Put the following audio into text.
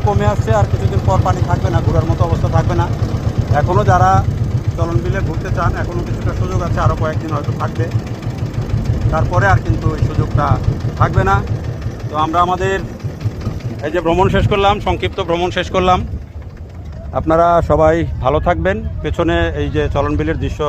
কমে আসছে, আর কিছুদিন পর পানি থাকবে না, ঘোরার মতো অবস্থা থাকবে না। এখনও যারা চলন বিলে ঘুরতে চান এখনও কিছুটা সুযোগ আছে, আরও কয়েকদিন হয়তো থাকবে, তারপরে আর কিন্তু এই সুযোগটা থাকবে না। তো আমরা আমাদের এই যে ভ্রমণ শেষ করলাম, সংক্ষিপ্ত ভ্রমণ শেষ করলাম। আপনারা সবাই ভালো থাকবেন। পেছনে এই যে চলন বিলের দৃশ্য